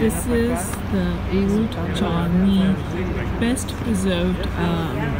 This is the old Charmy, best preserved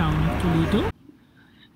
town of Toledo.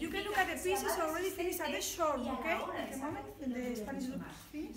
You can look at the pieces already finished at the shore, okay? At the moment, when the Spanish look finished.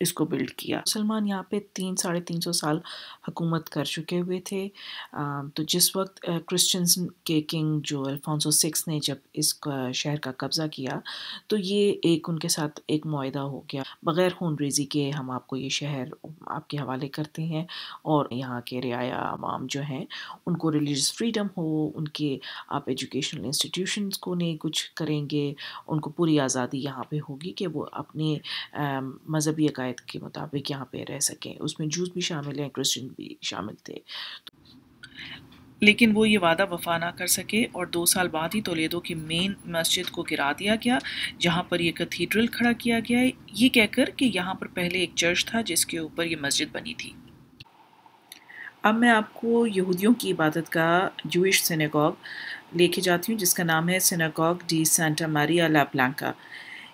اس کو blood کیا. مسلمان یہاں پہ 300-350 سال حکومت کر چکے ہوئے تھے. تو جس وقت کرسچنز کے کنگ جو الفونسو 6 نے جب اس شہر کا قبضہ کیا تو یہ ان کے ساتھ ایک معاہدہ ہو گیا، بغیر خون ریزی کے ہم آپ کو یہ شہر آپ کے حوالے کرتے ہیں، اور یہاں کے رعایا عوام جو ہیں ان کو ریلیجس فریڈم ہو، ان کے آپ ایجوکیشنل انسٹیٹیوشنز کو نہیں کچھ کریں گے، ان کو پوری آزادی یہاں پہ ہوگی کہ وہ اپنے مذہبی عقائد کے مطابق یہاں پہ رہ سکیں. اس میں جوز بھی شامل ہیں، کرسچن بھی شامل تھے. لیکن وہ یہ وعدہ وفا نہ کر سکے اور 2 سال بعد ہی تولیدو کی مین مسجد کو گرا دیا گیا، جہاں پر یہ کیتھیڈرل کھڑا کیا گیا ہے، یہ کہہ کر کہ یہاں پر پہلے ایک چرچ تھا جس کے اوپر یہ مسجد بنی تھی. اب میں آپ کو یہودیوں کی عبادت کا جوئش سینیگوگ لے کے جاتی ہوں جس کا نام ہے سینیگوگ ڈی سانٹا ماریا لا بلانکا.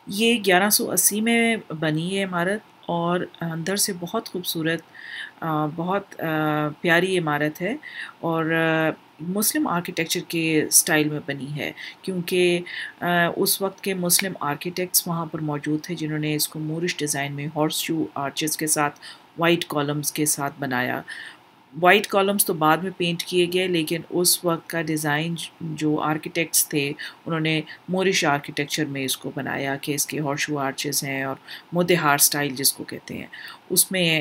یہ 1180 میں بنی ہے عمارت، اور اندر سے بہت خوبصورت، بہت پیاری عمارت ہے، اور مسلم آرکیٹیکچر کے سٹائل میں بنی ہے، کیونکہ اس وقت کے مسلم آرکیٹیکٹس وہاں پر موجود تھے جنہوں نے اس کو مورش ڈیزائن میں ہارس شو آرچز کے ساتھ وائٹ کالمز کے ساتھ بنایا. وائٹ کالمز تو بعد میں پینٹ کیے گئے، لیکن اس وقت کا ڈیزائن جو آرکیٹیکٹس تھے انہوں نے مورش آرکیٹیکچر میں اس کو بنایا کہ اس کے ہارشو آرچز ہیں اور مدہار سٹائل جس کو کہتے ہیں اس میں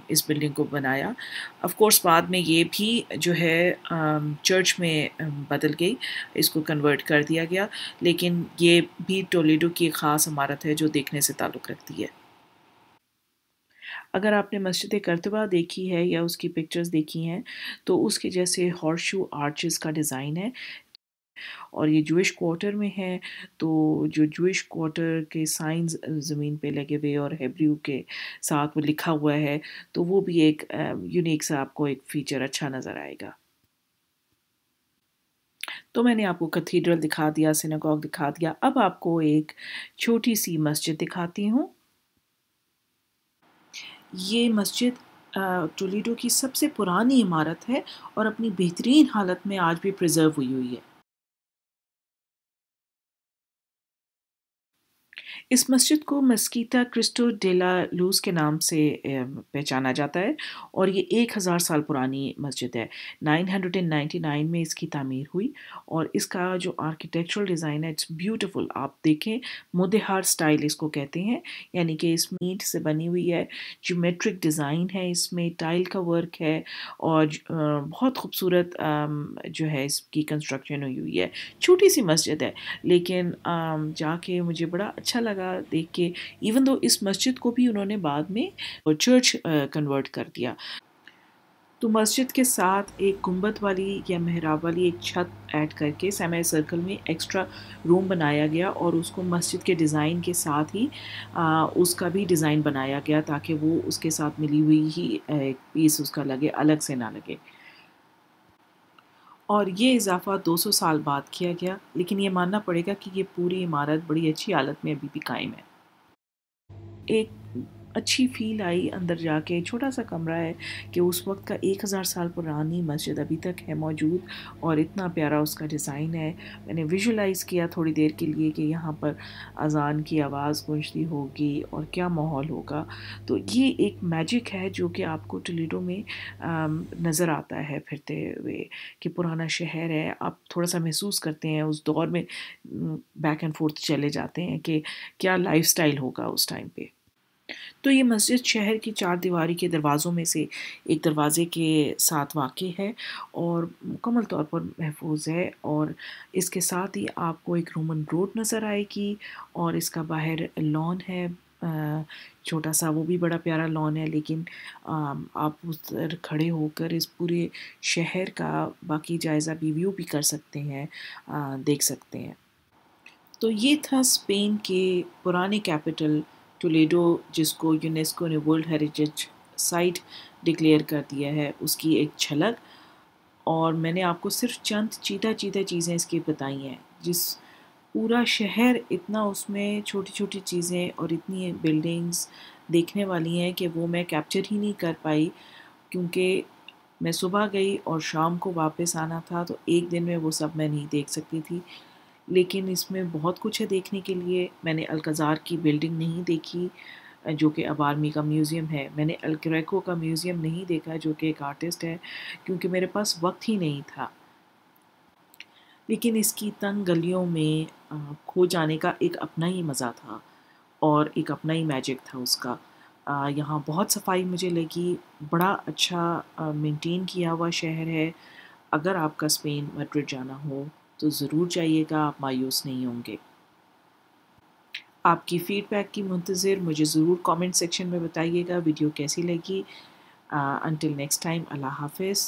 اس بلڈنگ کو بنایا. آف کورس بعد میں یہ بھی جو ہے چرچ میں بدل گئی، اس کو کنورٹ کر دیا گیا، لیکن یہ بھی ٹولیڈو کی ایک خاص عمارت ہے جو دیکھنے سے تعلق رکھتی ہے. اگر آپ نے مسجد قرطبہ دیکھی ہے یا اس کی پکچرز دیکھی ہیں تو اس کے جیسے ہارس شو آرچز کا ڈیزائن ہے، اور یہ جوئش کوارٹر میں ہے، تو جو جوئش کوارٹر کے سائنز زمین پہ لگے ہوئے اور ہیبریو کے ساتھ وہ لکھا ہوا ہے، تو وہ بھی ایک یونیک سا آپ کو ایک فیچر اچھا نظر آئے گا. تو میں نے آپ کو کیتھیڈرل دکھا دیا، سینیگوگ دکھا دیا. اب آپ کو ایک چھوٹی سی مسجد دکھاتی ہوں. یہ مسجد ٹولیڈو کی سب سے پرانی عمارت ہے اور اپنی بہترین حالت میں آج بھی پریزرو ہوئی ہے. اس مسجد کو مسکیتا کرسٹو ڈیلا لوز کے نام سے پہچانا جاتا ہے، اور یہ 1000 سال پرانی مسجد ہے. 999 میں اس کی تعمیر ہوئی، اور اس کا جو آرکیٹیکچرل ڈیزائن ہے اٹس بیوٹیفل. آپ دیکھیں مدہار سٹائل اس کو کہتے ہیں، یعنی کہ اس میں اینٹ سے بنی ہوئی ہے، جیومیٹرک ڈیزائن ہے، اس میں ٹائل کا ورک ہے، اور بہت خوبصورت جو ہے اس کی کنسٹرکشن ہوئی ہے. چھوٹی سی مسجد ہے، لیکن جا کے مجھے بڑا اچھا لگا دیکھ کے، ایون دو اس مسجد کو بھی انہوں نے بعد میں چرچ کنورٹ کر دیا. تو مسجد کے ساتھ ایک گنبد والی یا محراب والی ایک چھت ایڈ کر کے سیمی سرکل میں ایکسٹرا روم بنایا گیا، اور اس کو مسجد کے ڈیزائن کے ساتھ ہی اس کا بھی ڈیزائن بنایا گیا تاکہ وہ اس کے ساتھ ملی ہوئی ہی ایک پیس اس کا لگے، الگ سے نہ لگے. اور یہ اضافہ 200 سال بعد کیا گیا، لیکن یہ ماننا پڑے گا کہ یہ پوری عمارت بڑی اچھی حالت میں ابھی بھی قائم ہے. ایک اچھی فیل آئی اندر جا کے. چھوٹا سا کمرہ ہے کہ اس وقت کا 1000 سال پرانی مسجد ابھی تک ہے موجود، اور اتنا پیارا اس کا ڈیزائن ہے. میں نے ویژولائز کیا تھوڑی دیر کے لیے کہ یہاں پر اذان کی آواز گونجتی ہوگی اور کیا ماحول ہوگا. تو یہ ایک میجک ہے جو کہ آپ کو ٹولیڈو میں نظر آتا ہے پھرتے ہوئے، کہ پرانا شہر ہے. آپ تھوڑا سا محسوس کرتے ہیں اس دور میں، بیک اینڈ فورتھ چلے جاتے ہیں کہ کیا لائف سٹائل ہوگا اس ٹائم پہ. تو یہ مسجد شہر کی 4 دیواری کے دروازوں میں سے ایک دروازے کے ساتھ واقع ہے اور مکمل طور پر محفوظ ہے، اور اس کے ساتھ ہی آپ کو ایک رومن روڈ نظر آئے گی، اور اس کا باہر لان ہے چھوٹا سا، وہ بھی بڑا پیارا لان ہے. لیکن آپ ادھر کھڑے ہو کر اس پورے شہر کا باقی جائزہ بھی ویو بھی کر سکتے ہیں، دیکھ سکتے ہیں. تو یہ تھا اسپین کے پرانے کیپٹل ٹولیڈو، جس کو یونیسکو نے ورلڈ ہیریٹیج سائٹ ڈکلیئر کر دیا ہے، اس کی ایک جھلک. اور میں نے آپ کو صرف چند چیدہ چیزیں اس کی بتائی ہیں. جس پورا شہر اتنا اس میں چھوٹی چھوٹی چیزیں اور اتنی بلڈنگز دیکھنے والی ہیں کہ وہ میں کیپچر ہی نہیں کر پائی، کیونکہ میں صبح گئی اور شام کو واپس آنا تھا، تو ایک دن میں وہ سب میں نہیں دیکھ سکتی تھی. لیکن اس میں بہت کچھ ہے دیکھنے کے لیے. میں نے الکازار کی بلڈنگ نہیں دیکھی، جو کہ ابارمی کا میوزیم ہے. میں نے الگریکو کا میوزیم نہیں دیکھا جو کہ ایک آرٹسٹ ہے، کیونکہ میرے پاس وقت ہی نہیں تھا، لیکن اس کی تنگ گلیوں میں کھو جانے کا ایک اپنا ہی مزہ تھا اور ایک اپنا ہی میجک تھا اس کا. یہاں بہت صفائی مجھے لگی، بڑا اچھا مینٹین کیا ہوا شہر ہے. اگر آپ کا اسپین میڈرڈ جانا ہو تو ضرور جائیے گا، آپ مایوس نہیں ہوں گے. آپ کی فیڈ بیک کی منتظر، مجھے ضرور کامنٹ سیکشن میں بتائیے گا ویڈیو کیسی لگی. انٹل نیکسٹ ٹائم، اللہ حافظ.